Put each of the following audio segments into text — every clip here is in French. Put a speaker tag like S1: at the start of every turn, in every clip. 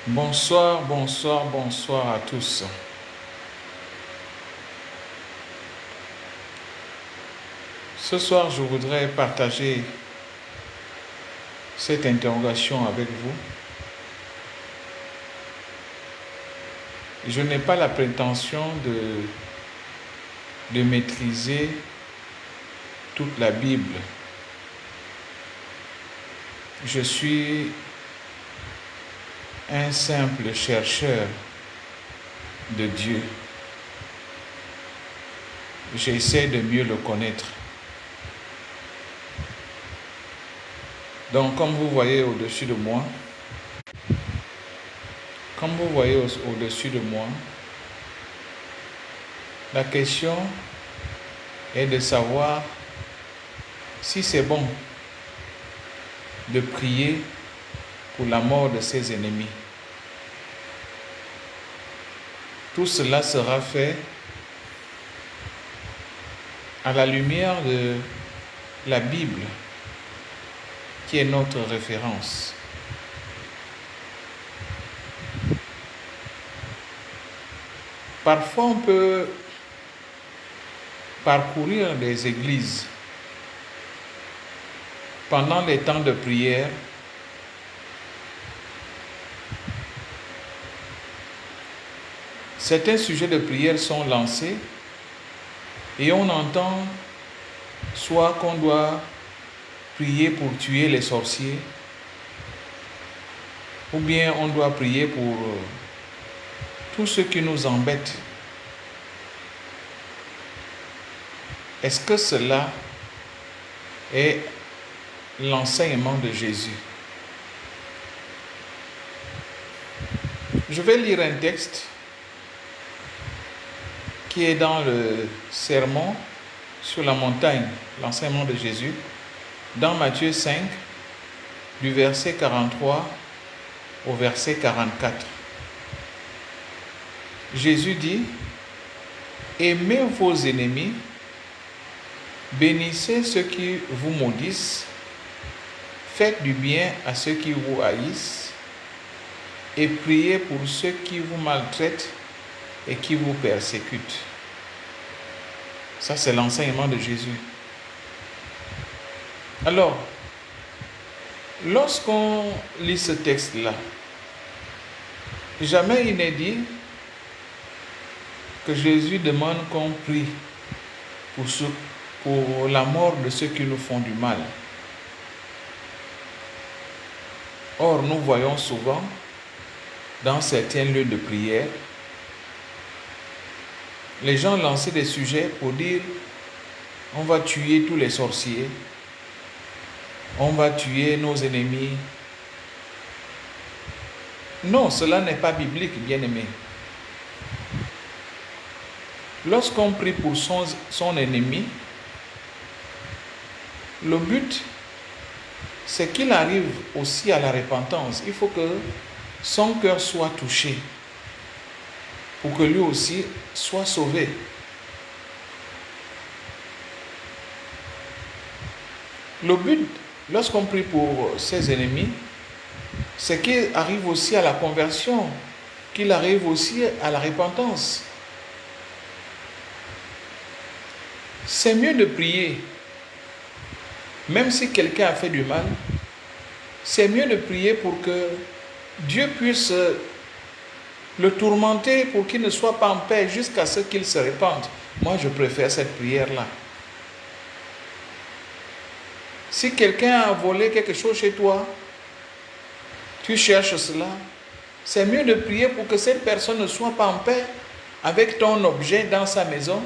S1: Bonsoir, bonsoir, bonsoir à tous. Ce soir, je voudrais partager cette interrogation avec vous. Je n'ai pas la prétention de maîtriser toute la Bible. Je suis un simple chercheur de Dieu. J'essaie de mieux le connaître. Donc, comme vous voyez au-dessus de moi, la question est de savoir si c'est bon de prier pour la mort de ses ennemis. Tout cela sera fait à la lumière de la Bible, qui est notre référence. Parfois, on peut parcourir des églises pendant les temps de prière certains sujets de prière sont lancés et on entend soit qu'on doit prier pour tuer les sorciers, ou bien on doit prier pour tout ce qui nous embête. Est-ce que cela est l'enseignement de Jésus? Je vais lire un texte qui est dans le sermon sur la montagne, l'enseignement de Jésus, dans Matthieu 5, du verset 43 au verset 44. Jésus dit: « Aimez vos ennemis, bénissez ceux qui vous maudissent, faites du bien à ceux qui vous haïssent, et priez pour ceux qui vous maltraitent et qui vous persécutent. » Ça, c'est l'enseignement de Jésus. Alors, lorsqu'on lit ce texte-là, jamais il n'est dit que Jésus demande qu'on prie pour la mort de ceux qui nous font du mal. Or, nous voyons souvent dans certains lieux de prière les gens lancer des sujets pour dire: on va tuer tous les sorciers, on va tuer nos ennemis. Non, cela n'est pas biblique, bien-aimé. Lorsqu'on prie pour son ennemi, le but, c'est qu'il arrive aussi à la repentance. Il faut que son cœur soit touché pour que lui aussi soit sauvé. Le but, lorsqu'on prie pour ses ennemis, c'est qu'il arrive aussi à la conversion, qu'il arrive aussi à la repentance. C'est mieux de prier, même si quelqu'un a fait du mal, c'est mieux de prier pour que Dieu puisse le tourmenter, pour qu'il ne soit pas en paix jusqu'à ce qu'il se répande. Moi, je préfère cette prière-là. Si quelqu'un a volé quelque chose chez toi, tu cherches cela, c'est mieux de prier pour que cette personne ne soit pas en paix avec ton objet dans sa maison,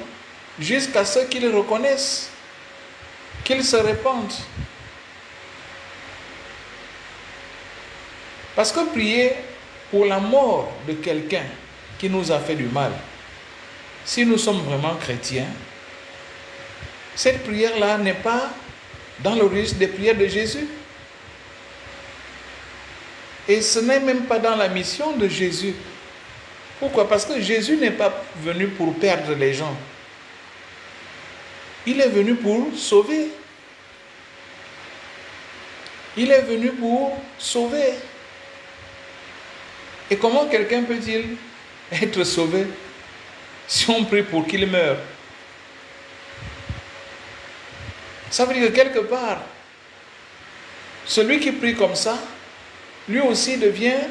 S1: jusqu'à ce qu'il reconnaisse, qu'il se répande. Parce que prier pour la mort de quelqu'un qui nous a fait du mal, si nous sommes vraiment chrétiens, cette prière-là n'est pas dans le registre des prières de Jésus. Et ce n'est même pas dans la mission de Jésus. Pourquoi? Parce que Jésus n'est pas venu pour perdre les gens. Il est venu pour sauver. Il est venu pour sauver. Et comment quelqu'un peut-il être sauvé si on prie pour qu'il meure? Ça veut dire que quelque part, celui qui prie comme ça, lui aussi devient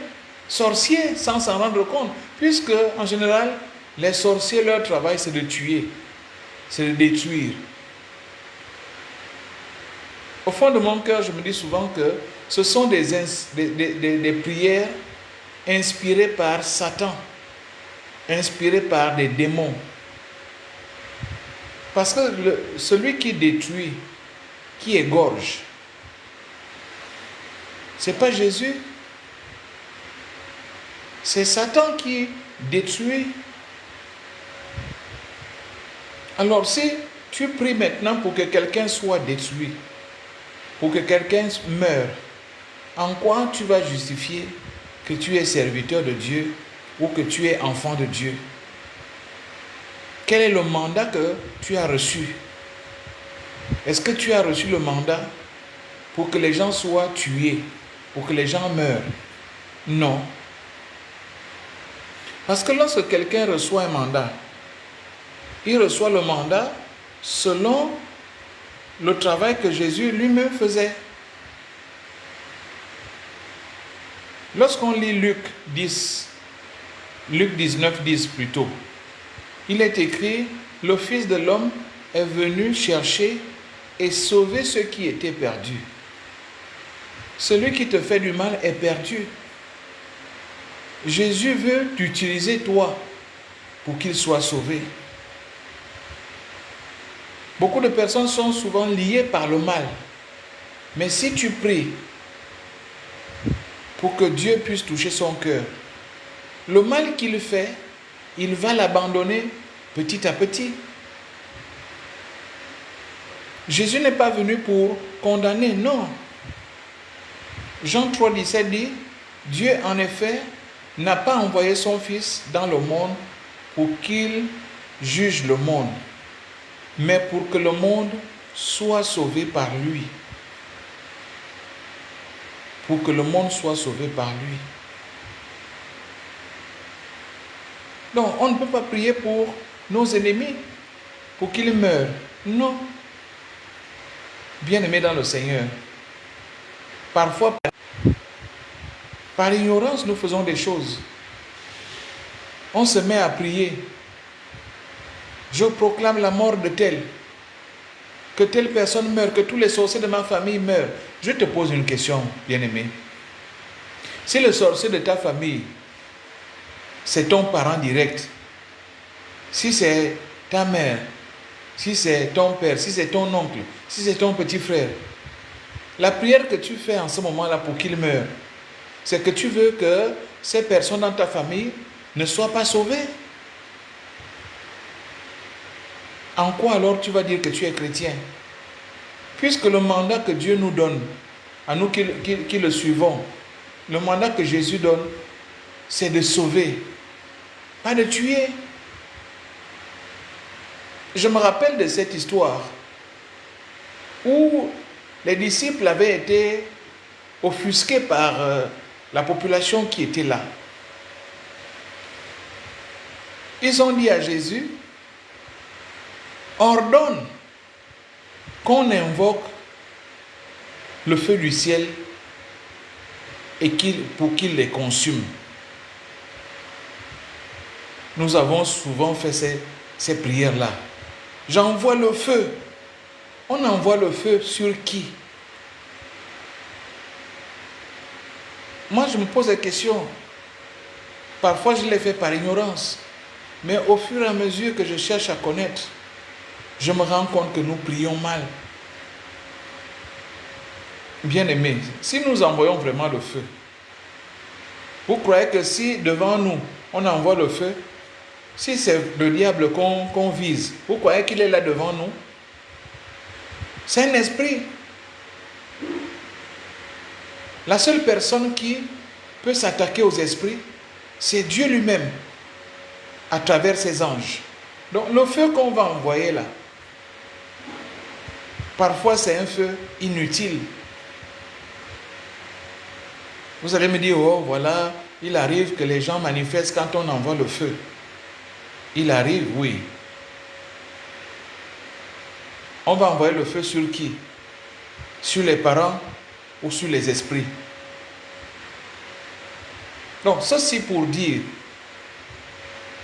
S1: sorcier sans s'en rendre compte. Puisque, en général, les sorciers, leur travail, c'est de tuer, c'est de détruire. Au fond de mon cœur, je me dis souvent que ce sont des prières inspirées par Satan, inspirées par des démons. Parce que celui qui détruit, qui égorge, ce n'est pas Jésus. C'est Satan qui détruit. Alors si tu pries maintenant pour que quelqu'un soit détruit, pour que quelqu'un meure, en quoi tu vas justifier que tu es serviteur de Dieu ou que tu es enfant de Dieu? Quel est le mandat que tu as reçu? Est-ce que tu as reçu le mandat pour que les gens soient tués, pour que les gens meurent? Non. Parce que lorsque quelqu'un reçoit un mandat, il reçoit le mandat selon le travail que Jésus lui-même faisait. Lorsqu'on lit Luc 10, Luc 19, 10 plutôt, il est écrit, le Fils de l'homme est venu chercher et sauver ceux qui étaient perdus. Celui qui te fait du mal est perdu. Jésus veut t'utiliser toi pour qu'il soit sauvé. Beaucoup de personnes sont souvent liées par le mal. Mais si tu pries pour que Dieu puisse toucher son cœur, le mal qu'il fait, il va l'abandonner petit à petit. Jésus n'est pas venu pour condamner, non. Jean 3, 17 dit, Dieu en effet n'a pas envoyé son Fils dans le monde pour qu'il juge le monde, mais pour que le monde soit sauvé par lui. Pour que le monde soit sauvé par lui. Donc, on ne peut pas prier pour nos ennemis, pour qu'ils meurent. Non. Bien-aimés dans le Seigneur, parfois, par ignorance, nous faisons des choses. On se met à prier. Je proclame la mort de tel. Que telle personne meure, que tous les sorciers de ma famille meurent. Je te pose une question, bien-aimé. Si le sorcier de ta famille, c'est ton parent direct, si c'est ta mère, si c'est ton père, si c'est ton oncle, si c'est ton petit frère, la prière que tu fais en ce moment-là pour qu'il meure, c'est que tu veux que ces personnes dans ta famille ne soient pas sauvées. En quoi alors tu vas dire que tu es chrétien? Puisque le mandat que Dieu nous donne, à nous qui le suivons, le mandat que Jésus donne, c'est de sauver, pas de tuer. Je me rappelle de cette histoire où les disciples avaient été offusqués par la population qui était là. Ils ont dit à Jésus, ordonne qu'on invoque le feu du ciel et pour qu'il les consume. Nous avons souvent fait ces prières-là. J'envoie le feu. On envoie le feu sur qui? Moi, je me pose la question. Parfois, je l'ai fait par ignorance. Mais au fur et à mesure que je cherche à connaître, je me rends compte que nous prions mal. Bien-aimés, si nous envoyons vraiment le feu, vous croyez que si devant nous, on envoie le feu, si c'est le diable qu'on vise, vous croyez qu'il est là devant nous? C'est un esprit. La seule personne qui peut s'attaquer aux esprits, c'est Dieu lui-même, à travers ses anges. Donc le feu qu'on va envoyer là, parfois c'est un feu inutile. Vous allez me dire, oh voilà, il arrive que les gens manifestent quand on envoie le feu. Il arrive, oui. On va envoyer le feu sur qui? Sur les parents ou sur les esprits? Donc, ceci pour dire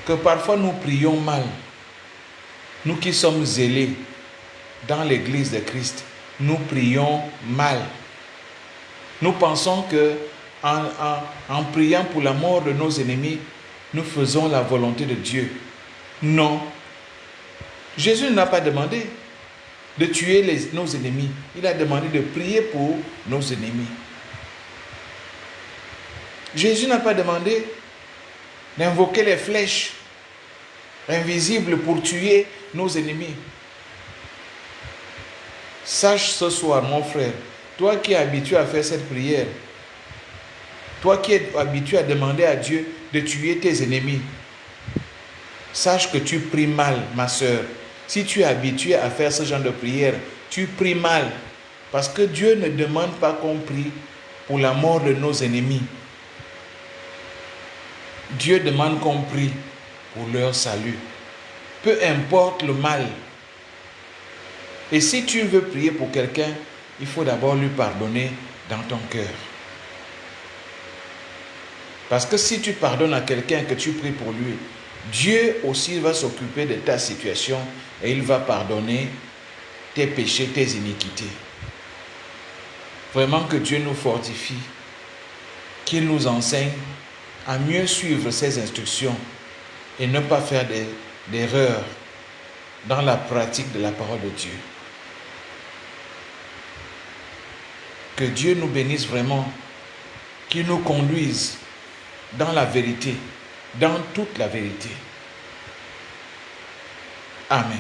S1: que parfois nous prions mal. Nous qui sommes zélés dans l'église de Christ, nous prions mal. Nous pensons que en priant pour la mort de nos ennemis, nous faisons la volonté de Dieu. Non. Jésus n'a pas demandé de tuer nos ennemis. Il a demandé de prier pour nos ennemis. Jésus n'a pas demandé d'invoquer les flèches invisibles pour tuer nos ennemis. Sache ce soir, mon frère, toi qui es habitué à faire cette prière, toi qui es habitué à demander à Dieu de tuer tes ennemis, sache que tu pries mal, ma soeur. Si tu es habitué à faire ce genre de prière, tu pries mal. Parce que Dieu ne demande pas qu'on prie pour la mort de nos ennemis. Dieu demande qu'on prie pour leur salut. Peu importe le mal. Et si tu veux prier pour quelqu'un, il faut d'abord lui pardonner dans ton cœur. Parce que si tu pardonnes à quelqu'un, que tu pries pour lui, Dieu aussi va s'occuper de ta situation et il va pardonner tes péchés, tes iniquités. Vraiment que Dieu nous fortifie, qu'il nous enseigne à mieux suivre ses instructions et ne pas faire d'erreurs dans la pratique de la parole de Dieu. Que Dieu nous bénisse vraiment, qu'il nous conduise dans la vérité, dans toute la vérité. Amen.